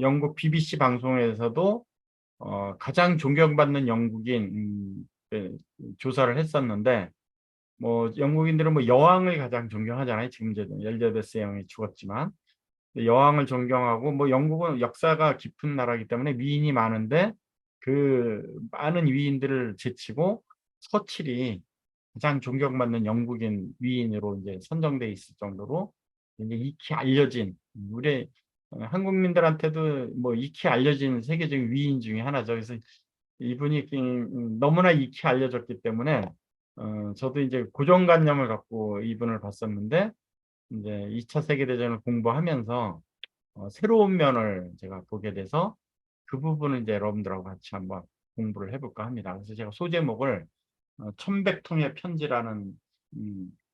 영국 BBC 방송에서도 가장 존경받는 영국인 조사를 했었는데 뭐 영국인들은 뭐 여왕을 가장 존경하잖아요. 지금 이제 엘리자베스 여왕이 죽었지만 여왕을 존경하고 뭐 영국은 역사가 깊은 나라이기 때문에 위인이 많은데 그 많은 위인들을 제치고 처칠이 가장 존경받는 영국인 위인으로 이제 선정돼 있을 정도로 이제 익히 알려진 우리 한국민들한테도 뭐 익히 알려진 세계적인 위인 중에 하나죠. 그래서 이분이 너무나 익히 알려졌기 때문에 저도 이제 고정관념을 갖고 이분을 봤었는데 이제 2차 세계대전을 공부하면서 새로운 면을 제가 보게 돼서 그 부분을 이제 여러분들하고 같이 한번 공부를 해볼까 합니다. 그래서 제가 소제목을 천백통의 편지라는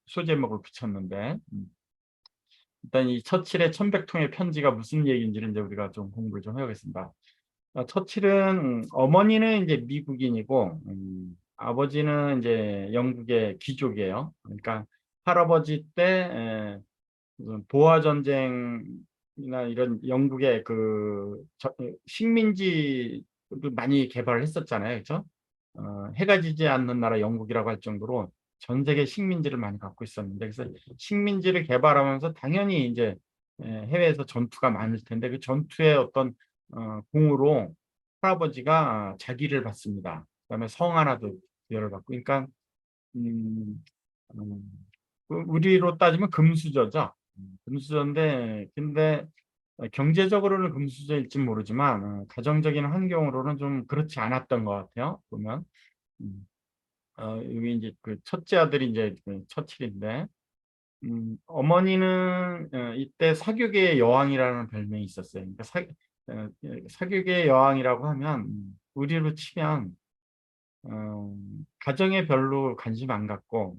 소제목을 붙였는데 일단 이 처칠의 천백통의 편지가 무슨 얘기인지를 이제 우리가 좀 공부를 좀 해보겠습니다. 처칠은 어머니는 이제 미국인이고 아버지는 이제 영국의 귀족이에요. 그러니까 할아버지 때 무슨 보아 전쟁이나 이런 영국의 식민지를 많이 개발을 했었잖아요. 그렇죠? 해가 지지 않는 나라 영국이라고 할 정도로 전 세계 식민지를 많이 갖고 있었는데 그래서 식민지를 개발하면서 당연히 이제 해외에서 전투가 많을 텐데 그 전투의 어떤 공으로 할아버지가 자기를 받습니다. 그다음에 성 하나도 부여를 받고 그러니까 음, 음, 우리로 따지면 금수저죠. 금수저인데 근데 경제적으로는 금수저일지 모르지만 가정적인 환경으로는 좀 그렇지 않았던 것 같아요. 보면 음, 여기 이제 그 첫째 아들이 이제 그 처칠인데 어머니는 이때 사교계의 여왕이라는 별명이 있었어요. 그러니까 사교계의 여왕이라고 하면 우리로 치면 가정에 별로 관심 안 갖고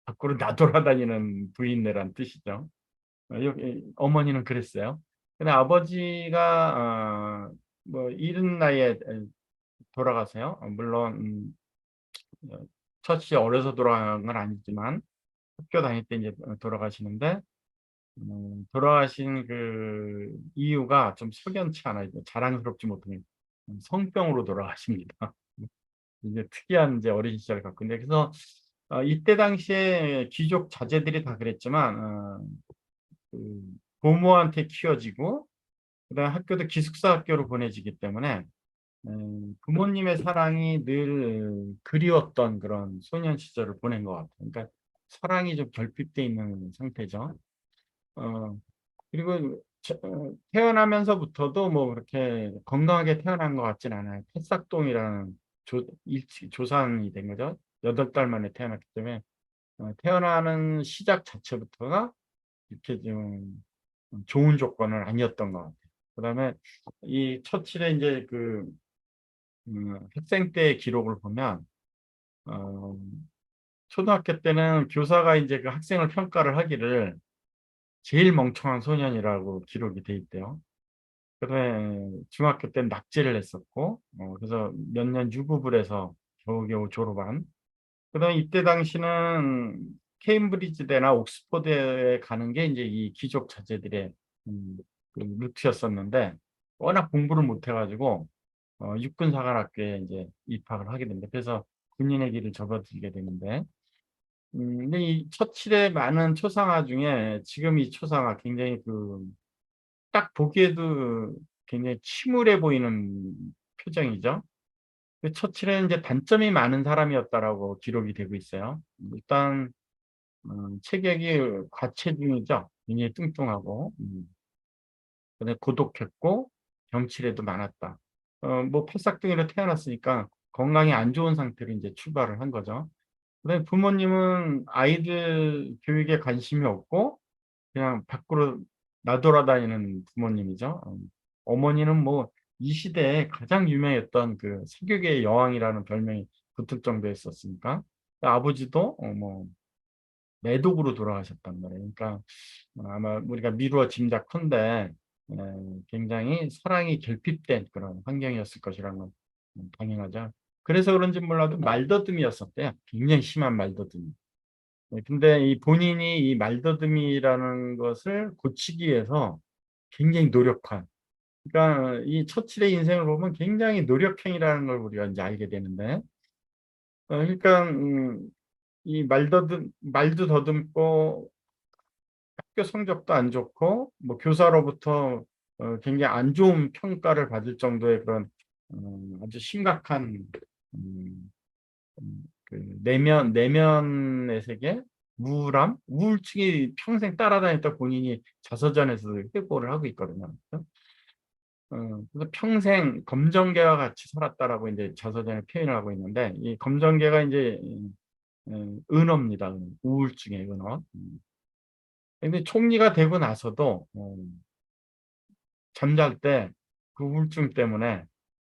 밖으로 나돌아다니는 부인네란 뜻이죠. 여기 어머니는 그랬어요. 근데 아버지가 뭐 이른 나이에 돌아가세요. 물론 처치 어려서 돌아간 건 아니지만 학교 다닐 때 이제 돌아가시는데 돌아가신 그 이유가 좀 석연치 않아요. 자랑스럽지 못한 성병으로 돌아가십니다. 이제 특이한 이제 어린 시절 갖고 있는데 그래서 이때 당시에 귀족 자제들이 다 그랬지만 그 고모한테 키워지고 그다음 학교도 기숙사 학교로 보내지기 때문에 부모님의 사랑이 늘 그리웠던 그런 소년 시절을 보낸 것 같아요. 그러니까 사랑이 좀 결핍돼 있는 상태죠. 어, 그리고 태어나면서부터도 뭐 그렇게 건강하게 태어난 것 같진 않아요. 패싹동이라는 조산이 된 거죠. 8달 만에 태어났기 때문에 태어나는 시작 자체부터가 이렇게 좀 좋은 조건은 아니었던 것 같아요. 그다음에 이 처칠의 이제 학생 때 기록을 보면 어, 초등학교 때는 교사가 이제 그 학생을 평가를 하기를 제일 멍청한 소년이라고 기록이 돼 있대요. 그다음에 중학교 때 낙제를 했었고, 그래서 몇 년 유급을 해서 겨우겨우 졸업한. 그다음에 이때 당시는 케임브리지대나 옥스퍼드에 가는 게 이제 이 귀족 자제들의 음, 그 루트였었는데 워낙 공부를 못해가지고 육군사관학교에 이제 입학을 하게 됩니다. 그래서 군인의 길을 접어들게 되는데, 근데 이 처칠의 많은 초상화 중에 지금 이 초상화 굉장히 딱 보기에도 굉장히 침울해 보이는 표정이죠. 그 처칠은 이제 단점이 많은 사람이었다라고 기록이 되고 있어요. 일단 체격이 과체중이죠. 굉장히 뚱뚱하고, 그다음에 고독했고 병치레도 많았다. 뭐 팔싹둥이로 태어났으니까 건강이 안 좋은 상태로 이제 출발을 한 거죠. 그다음에 부모님은 아이들 교육에 관심이 없고 그냥 밖으로 나돌아다니는 부모님이죠. 어머니는 뭐 이 시대에 가장 유명했던 그 사교계의 여왕이라는 별명이 붙을 정도였었으니까 아버지도 뭐 매독으로 돌아가셨단 말이에요. 그러니까 아마 우리가 미루어 짐작컨대 굉장히 사랑이 결핍된 그런 환경이었을 것이라는 건 당연하죠. 그래서 그런지 몰라도 말더듬이었었대요. 굉장히 심한 말더듬이. 근데 이 본인이 이 말더듬이라는 것을 고치기 위해서 굉장히 노력한. 그러니까 이 처칠의 인생을 보면 굉장히 노력행이라는 걸 우리가 이제 알게 되는데, 그러니까 이 말도 더듬고 학교 성적도 안 좋고 뭐 교사로부터 굉장히 안 좋은 평가를 받을 정도의 그런 아주 심각한 음, 그 내면의 세계, 우울증이 평생 따라다녔다 본인이 자서전에서 회고를 하고 있거든요. 그래서 평생 검정개와 같이 살았다라고 이제 자서전에 표현을 하고 있는데, 이 검정개가 이제 은어입니다. 우울증의 은어. 근데 총리가 되고 나서도 잠잘 때 그 우울증 때문에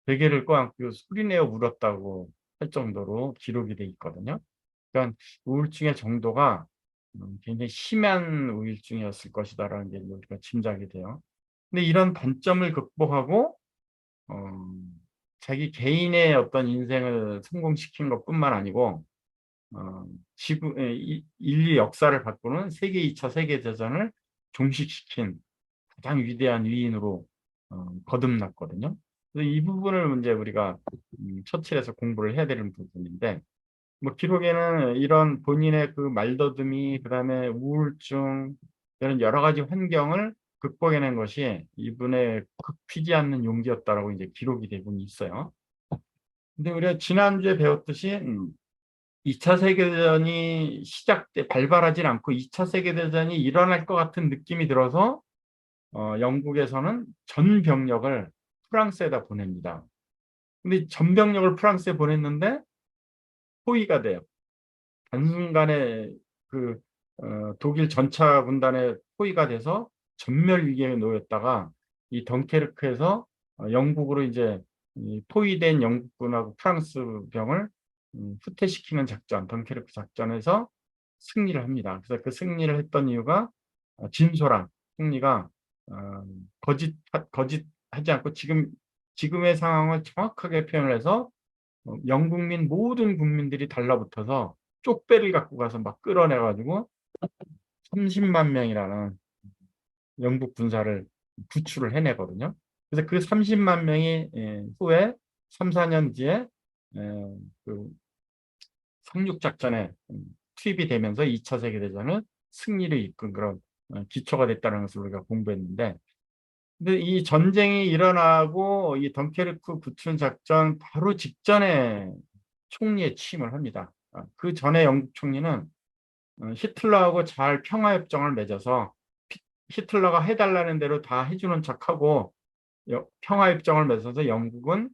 베개를 껴안고 소리내어 울었다고 할 정도로 기록이 돼 있거든요. 그러니까 우울증의 정도가 굉장히 심한 우울증이었을 것이다라는 게 우리가 짐작이 돼요. 근데 이런 단점을 극복하고 어, 자기 개인의 어떤 인생을 성공시킨 것뿐만 아니고 어, 인류 역사를 바꾸는 세계 2차 세계대전을 종식시킨 가장 위대한 위인으로 거듭났거든요. 그래서 이 부분을 이제 우리가 처칠에서 공부를 해야 되는 부분인데, 뭐 기록에는 이런 본인의 그 말더듬이, 그다음에 우울증, 이런 여러 가지 환경을 극복해낸 것이 이분의 극피지 않는 용기였다라고 이제 기록이 되고 있어요. 근데 우리가 지난주에 배웠듯이 2차 세계대전이 발발하진 않고 2차 세계대전이 일어날 것 같은 느낌이 들어서 영국에서는 전 병력을 프랑스에다 보냅니다. 근데 전 병력을 프랑스에 보냈는데 포위가 돼요. 한순간에 그 독일 전차 군단에 포위가 돼서 전멸 위기에 놓였다가 이 덩케르크에서 영국으로 이제 이 포위된 영국군하고 프랑스 병을 후퇴시키는 작전, 덩케르크 작전에서 승리를 합니다. 그래서 그 승리를 했던 이유가 진솔한 승리가 거짓하지 않고 지금의 상황을 정확하게 표현을 해서 영국민 모든 국민들이 달라붙어서 쪽배를 갖고 가서 막 끌어내가지고 30만 명이라는 영국 군사를 구출을 해내거든요. 그래서 그 30만 명이 후에 3, 4년 뒤에 그 상륙작전에 투입이 되면서 2차 세계대전을 승리를 이끈 그런 기초가 됐다는 것을 우리가 공부했는데, 근데 이 전쟁이 일어나고 이 덩케르크 구출 작전 바로 직전에 총리에 취임을 합니다. 그 전에 영국 총리는 히틀러하고 잘 평화협정을 맺어서 히틀러가 해달라는 대로 다 해주는 척하고 평화협정을 맺어서 영국은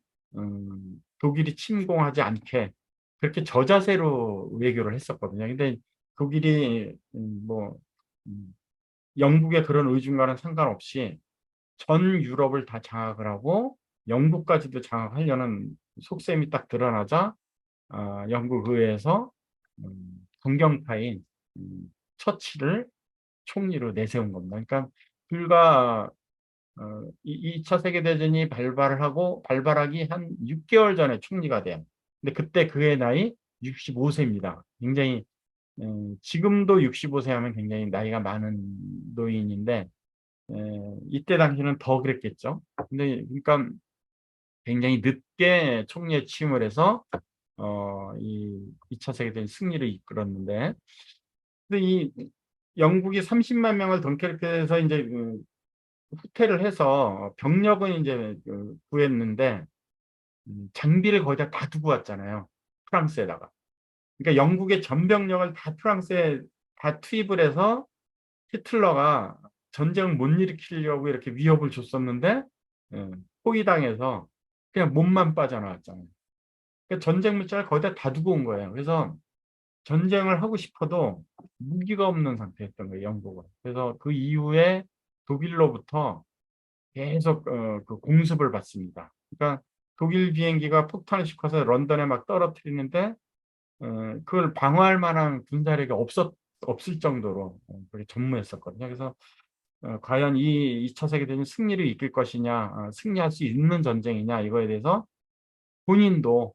독일이 침공하지 않게 그렇게 저자세로 외교를 했었거든요. 근데 독일이 영국의 그런 의중과는 상관없이 전 유럽을 다 장악을 하고 영국까지도 장악하려는 속셈이 딱 드러나자 영국 의회에서 강경파인 처칠을 총리로 내세운 겁니다. 그러니까 불과 2차 세계대전이 발발하기 한 6개월 전에 총리가 돼요. 근데 그때 그의 나이 65세입니다. 굉장히 지금도 65세 하면 굉장히 나이가 많은 노인인데 이때 당시는 더 그랬겠죠. 근데 그러니까 굉장히 늦게 총리에 취임을 해서 이 2차 세계대전 승리를 이끌었는데, 근데 이 영국이 30만 명을 덩케르크에서 이제 후퇴를 해서 병력은 이제 구했는데 장비를 거기다 다 두고 왔잖아요. 프랑스에다가. 그러니까 영국의 전 병력을 다 프랑스에 다 투입을 해서 히틀러가 전쟁을 못 일으키려고 이렇게 위협을 줬었는데 예, 포위당해서 그냥 몸만 빠져나왔잖아요. 그러니까 전쟁 물자를 거기다 다 두고 온 거예요. 그래서 전쟁을 하고 싶어도 무기가 없는 상태였던 거예요, 영국은. 그래서 그 이후에 독일로부터 계속 그 공습을 받습니다. 그러니까 독일 비행기가 폭탄을 싣고서 런던에 막 떨어뜨리는데 그걸 방어할 만한 군사력이 없을 정도로 그게 전무했었거든요. 그래서 과연 이 2차 세계대전 승리를 이끌 것이냐, 승리할 수 있는 전쟁이냐 이거에 대해서 본인도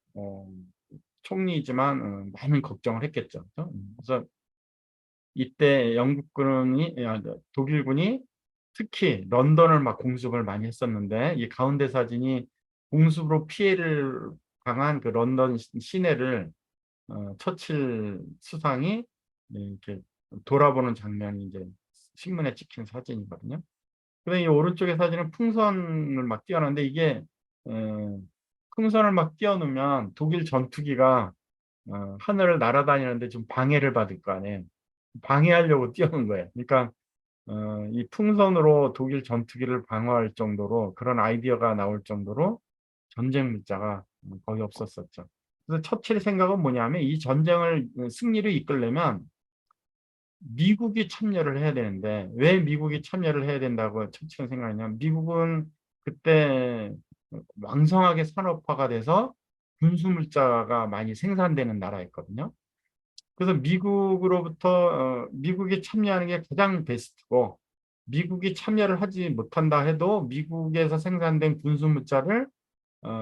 총리이지만 많은 걱정을 했겠죠. 그래서 이때 독일군이 특히 런던을 막 공습을 많이 했었는데 이 가운데 사진이 공습으로 피해를 당한 그 런던 시내를 처칠 수상이 이렇게 돌아보는 장면이 이제 신문에 찍힌 사진이거든요. 근데 이 오른쪽의 사진은 풍선을 막 띄워놨는데 이게 풍선을 막 띄워놓으면 독일 전투기가 하늘을 날아다니는데 좀 방해를 받을 거 아니에요. 방해하려고 띄워놓은 거예요. 그러니까 이 풍선으로 독일 전투기를 방어할 정도로 그런 아이디어가 나올 정도로 전쟁 문자가 거의 없었었죠. 그래서 처칠의 생각은 뭐냐면 이 전쟁을 승리를 이끌려면 미국이 참여를 해야 되는데 왜 미국이 참여를 해야 된다고 처칠은 생각하냐면 미국은 그때 왕성하게 산업화가 돼서 군수 물자가 많이 생산되는 나라였거든요. 그래서 미국이 참여하는 게 가장 베스트고 미국이 참여를 하지 못한다 해도 미국에서 생산된 군수 물자를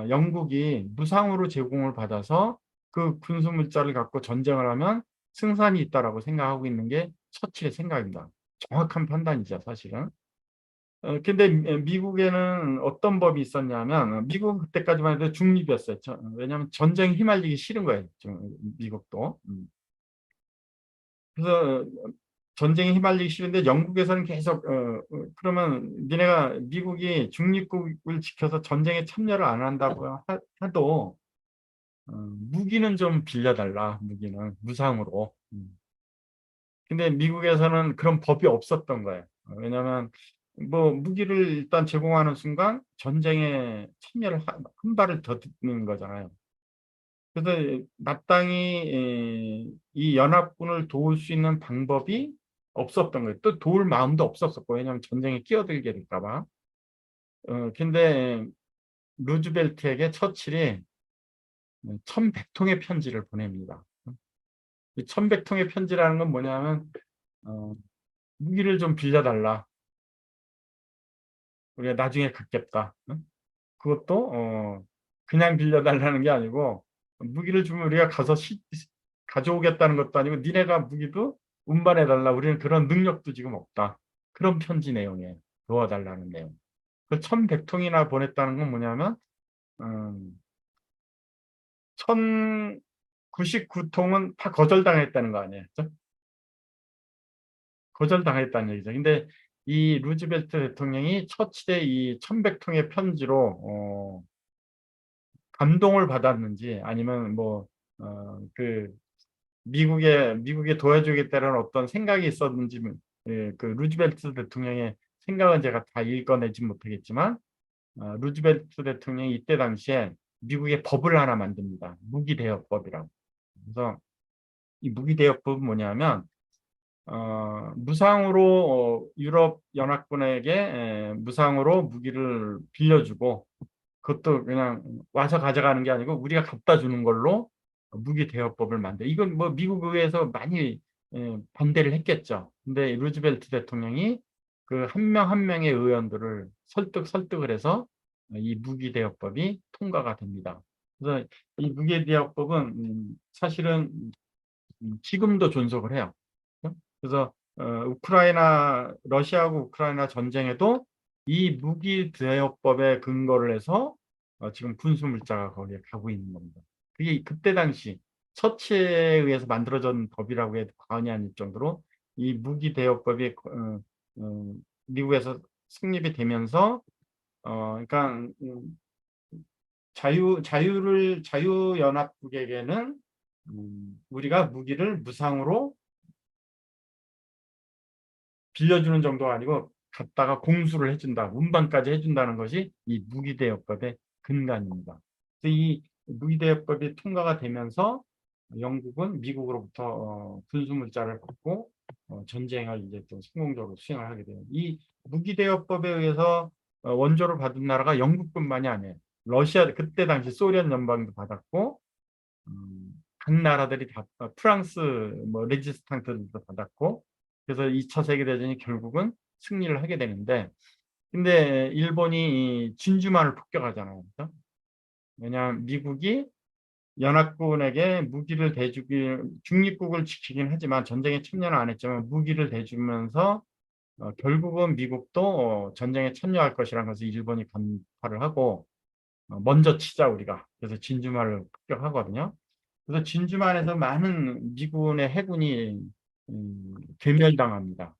영국이 무상으로 제공을 받아서 그 군수 물자를 갖고 전쟁을 하면 승산이 있다라고 생각하고 있는 게 처칠의 생각입니다. 정확한 판단이죠, 사실은. 근데 미국에는 어떤 법이 있었냐면 미국은 그때까지만 해도 중립이었어요. 왜냐하면 전쟁에 휘말리기 싫은 거예요. 미국도. 그래서 전쟁에 휘말리기 싫은데 영국에서는 계속 그러면 니네가 미국이 중립국을 지켜서 전쟁에 참여를 안 한다고 해도 무기는 좀 빌려달라. 무기는 무상으로. 근데 미국에서는 그런 법이 없었던 거예요. 왜냐하면 뭐 무기를 일단 제공하는 순간 전쟁에 참여를 한 발을 더 듣는 거잖아요. 그래서 마땅히 이 연합군을 도울 수 있는 방법이 없었던 거예요. 또 도울 마음도 없었었고 왜냐하면 전쟁에 끼어들게 될까 봐. 근데 루즈벨트에게 처칠이 1,100통의 편지를 보냅니다. 이 1,100통의 편지라는 건 뭐냐면 어, 무기를 좀 빌려달라. 우리가 나중에 갖겠다. 응? 그것도 그냥 빌려달라는 게 아니고 무기를 주면 우리가 가서 가져오겠다는 것도 아니고 니네가 무기도 운반해달라. 우리는 그런 능력도 지금 없다. 그런 편지 내용에 도와달라는 내용. 그 1,100통이나 보냈다는 건 뭐냐면 1,099통은 다 거절당했다는 거 아니에요. 그죠? 거절당했다는 얘기죠. 근데 이 루즈벨트 대통령이 처칠의 이 1,100통의 편지로 감동을 받았는지 아니면 그 미국에 도와주겠다는 어떤 생각이 있었는지 그 루즈벨트 대통령의 생각은 제가 다 읽어내지 못하겠지만 루즈벨트 대통령이 이때 당시에 미국의 법을 하나 만듭니다. 무기대여법이라고. 그래서 이 무기대여법은 뭐냐면 무상으로 유럽 연합군에게 무상으로 무기를 빌려주고 그것도 그냥 와서 가져가는 게 아니고 우리가 갖다 주는 걸로 무기 대여법을 만들. 이건 뭐 미국 의회에서 많이 반대를 했겠죠. 근데 루즈벨트 대통령이 그 한 명 한 명의 의원들을 설득을 해서 이 무기 대여법이 통과가 됩니다. 그래서 이 무기 대여법은 사실은 지금도 존속을 해요. 그래서 러시아하고 우크라이나 전쟁에도 이 무기 대여법에 근거를 해서 지금 군수 물자가 거기에 가고 있는 겁니다. 그게 그때 당시 처치에 의해서 만들어진 법이라고 해도 과언이 아닐 정도로 이 무기 대여법이 어, 미국에서 성립이 되면서 그러니까 자유연합국에게는 우리가 무기를 무상으로 빌려주는 정도가 아니고 갖다가 공수를 해준다. 운반까지 해준다는 것이 이 무기대여법의 근간입니다. 그래서 이 무기대여법이 통과가 되면서 영국은 미국으로부터 군수물자를 받고 전쟁을 이제 또 성공적으로 수행을 하게 돼요. 이 무기대여법에 의해서 원조를 받은 나라가 영국뿐만이 아니에요. 러시아 그때 당시 소련 연방도 받았고 각 나라들이 다 프랑스 뭐 레지스탕트들도 받았고 그래서 2차 세계대전이 결국은 승리를 하게 되는데 근데 일본이 진주만을 폭격하잖아요. 그렇죠? 왜냐하면 미국이 연합군에게 무기를 대주기 중립국을 지키긴 하지만 전쟁에 참여는 안 했지만 무기를 대주면서 결국은 미국도 전쟁에 참여할 것이라는 것을 일본이 간파를 하고 먼저 치자 우리가. 그래서 진주만을 폭격하거든요. 그래서 진주만에서 많은 미군의 해군이 괴멸당합니다.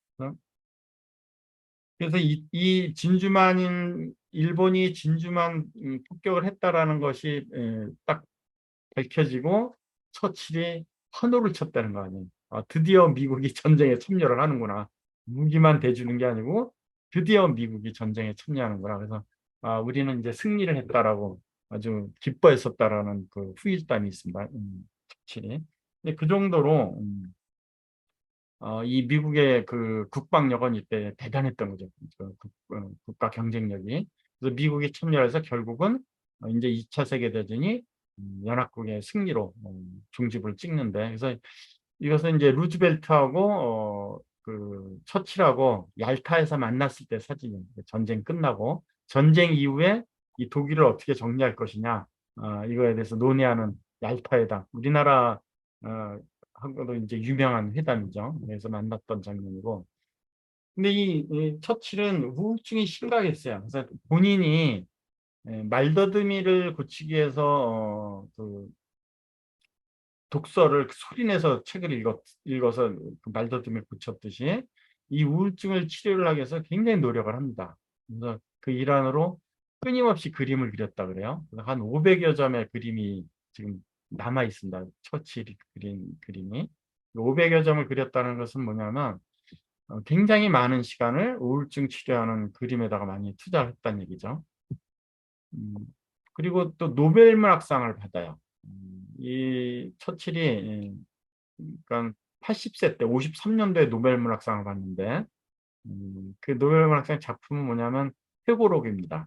그래서 이 진주만인 일본이 진주만 폭격을 했다라는 것이 딱 밝혀지고 처칠이 환호를 쳤다는 거 아니에요. 아, 드디어 미국이 전쟁에 참여를 하는구나. 무기만 대주는 게 아니고 드디어 미국이 전쟁에 참여하는구나. 그래서 우리는 이제 승리를 했다라고 아주 기뻐했었다라는 그 후일담이 있습니다. 처칠이. 근데 그 정도로 이 미국의 그 국방력은 이때 대단했던 거죠. 국가 경쟁력이. 그래서 미국이 참여해서 결국은 이제 2차 세계대전이 연합국의 승리로 종집을 찍는데, 그래서 이것은 이제 루즈벨트하고 그 처칠하고 얄타에서 만났을 때 사진이에요. 전쟁 끝나고 전쟁 이후에 이 독일을 어떻게 정리할 것이냐, 이거에 대해서 논의하는 얄타회담. 우리나라 하고도 이제 유명한 회담이죠. 그래서 만났던 장면이고. 근데 이 처칠은 우울증이 심각했어요. 그래서 본인이 말더듬이를 고치기 위해서 그 독서를 소리내서 책을 읽어서 그 말더듬이를 고쳤듯이 이 우울증을 치료를 하기 위해서 굉장히 노력을 합니다. 그래서 그 일환으로 끊임없이 그림을 그렸다 그래요. 그래서 한 500여 점의 그림이 지금 남아 있습니다. 처칠이 그린 그림이. 500여 점을 그렸다는 것은 뭐냐면 굉장히 많은 시간을 우울증 치료하는 그림에다가 많이 투자를 했다는 얘기죠. 음, 그리고 또 노벨문학상을 받아요. 이 처칠이 그러니까 80세 때 53년도에 노벨문학상을 받는데 그 노벨문학상 작품은 뭐냐면 회고록입니다.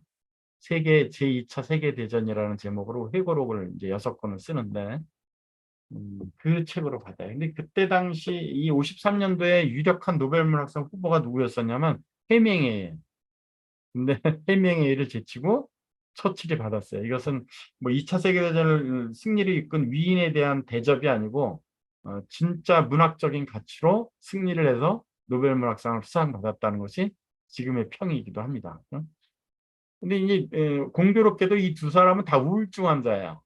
제2차 세계대전이라는 제목으로 회고록을 이제 6권을 쓰는데 그 책으로 받아요. 근데 그때 당시 이 53년도에 유력한 노벨문학상 후보가 누구였었냐면 해밍웨이. 근데 해밍웨이를 제치고 처칠이 받았어요. 이것은 뭐 2차 세계대전을 승리를 이끈 위인에 대한 대접이 아니고 진짜 문학적인 가치로 승리를 해서 노벨문학상을 수상받았다는 것이 지금의 평이기도 합니다. 근데 이제 공교롭게도 이 두 사람은 다 우울증 환자예요.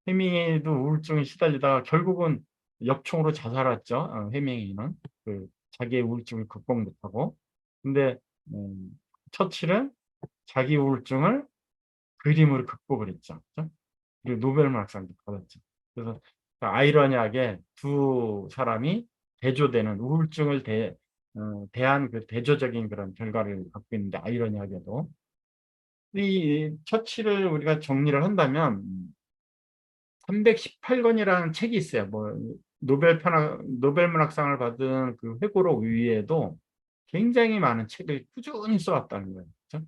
해밍웨이도 우울증에 시달리다가 결국은 역총으로 자살했죠. 해밍웨이는 그 자기의 우울증을 극복 못하고. 근데 처칠은 자기 우울증을 그림으로 극복을 했죠. 그죠? 그리고 노벨문학상도 받았죠. 그래서 아이러니하게 두 사람이 대조되는 우울증을 대한 그 대조적인 그런 결과를 갖고 있는데, 아이러니하게도 이 처치를 우리가 정리를 한다면 318권이라는 책이 있어요. 뭐 노벨문학상을 받은 그 회고록 위에도 굉장히 많은 책을 꾸준히 써왔다는 거예요. 그렇죠?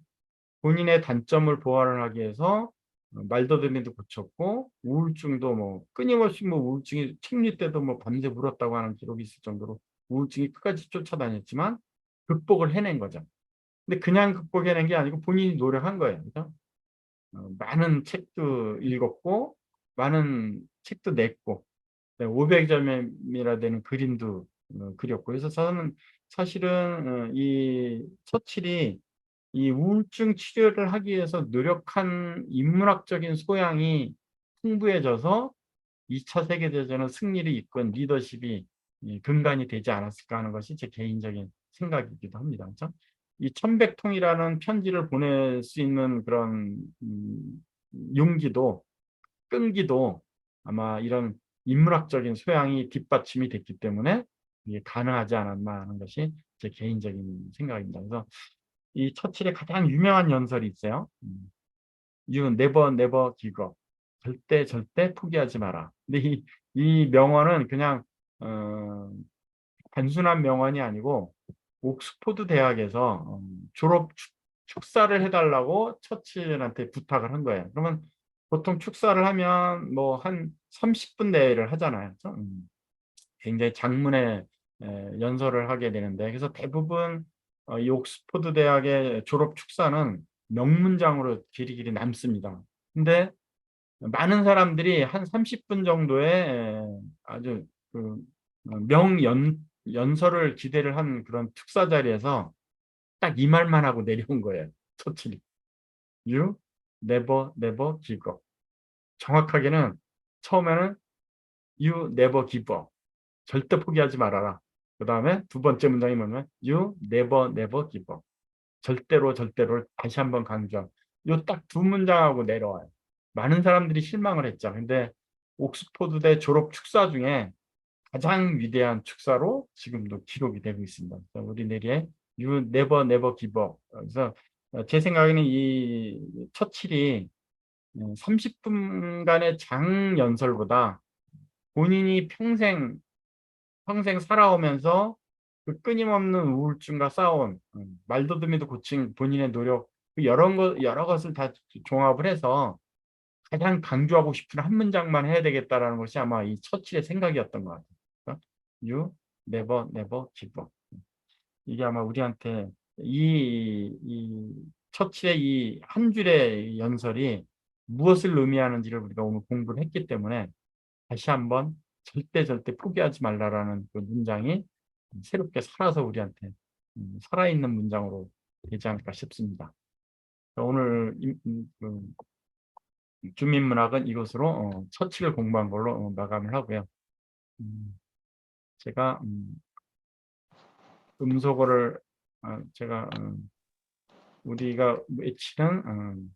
본인의 단점을 보완을 하기 위해서 말더듬이도 고쳤고 우울증도 뭐 끊임없이 뭐 우울증이 책리 때도 뭐 밤새 울었다고 하는 기록이 있을 정도로 우울증이 끝까지 쫓아다녔지만 극복을 해낸 거죠. 근데 그냥 극복해낸 게 아니고 본인이 노력한 거예요. 그죠? 많은 책도 읽었고 많은 책도 냈고 500점이라 되는 그림도 그렸고. 그래서 저는 사실은 이 처칠이 이 우울증 치료를 하기 위해서 노력한 인문학적인 소양이 풍부해져서 2차 세계대전의 승리를 이끈 리더십이 근간이 되지 않았을까 하는 것이 제 개인적인 생각이기도 합니다. 그렇죠? 이 천백통이라는 편지를 보낼 수 있는 그런 용기도 끈기도 아마 이런 인문학적인 소양이 뒷받침이 됐기 때문에 이게 가능하지 않았나 하는 것이 제 개인적인 생각입니다. 그래서 이 처칠의 가장 유명한 연설이 있어요. You never never give up. 절대 절대 포기하지 마라. 근데 이 명언은 그냥 단순한 명언이 아니고 옥스포드 대학에서 졸업 축사를 해달라고 처칠한테 부탁을 한 거예요. 그러면 보통 축사를 하면 뭐 한 30분 내외를 하잖아요. 그렇죠? 굉장히 장문의 연설을 하게 되는데, 그래서 대부분 이 옥스포드 대학의 졸업 축사는 명문장으로 길이길이 남습니다. 근데 많은 사람들이 한 30분 정도의 아주 그 연설을 기대를 한 그런 특사 자리에서 딱 이 말만 하고 내려온 거예요. 처칠이. You never never give up. 정확하게는 처음에는 You never give up. 절대 포기하지 말아라. 그 다음에 두 번째 문장이 뭐냐면 You never never give up. 절대로 절대로 다시 한번 강조함. 요 딱 두 문장하고 내려와요. 많은 사람들이 실망을 했죠. 근데 옥스포드대 졸업 축사 중에 가장 위대한 축사로 지금도 기록이 되고 있습니다. 우리 내리의 You never never give up. 그래서 제 생각에는 이 처칠이 30분간의 장 연설보다 본인이 평생 살아오면서 그 끊임없는 우울증과 싸운 말더듬이도 고친 본인의 노력 그 여러 것을 다 종합을 해서 가장 강조하고 싶은 한 문장만 해야 되겠다라는 것이 아마 이 처칠의 생각이었던 것 같아요. 그러니까 You never never give up. 이게 아마 우리한테 이 처칠의 이 한 줄의 연설이 무엇을 의미하는지를 우리가 오늘 공부를 했기 때문에 다시 한번 절대 절대 포기하지 말라라는 그 문장이 새롭게 살아서 우리한테 살아있는 문장으로 되지 않을까 싶습니다. 오늘 주민문학은 이것으로 처치를 공부한 걸로 마감을 하고요. 제가 음소거를 제가 우리가 외치는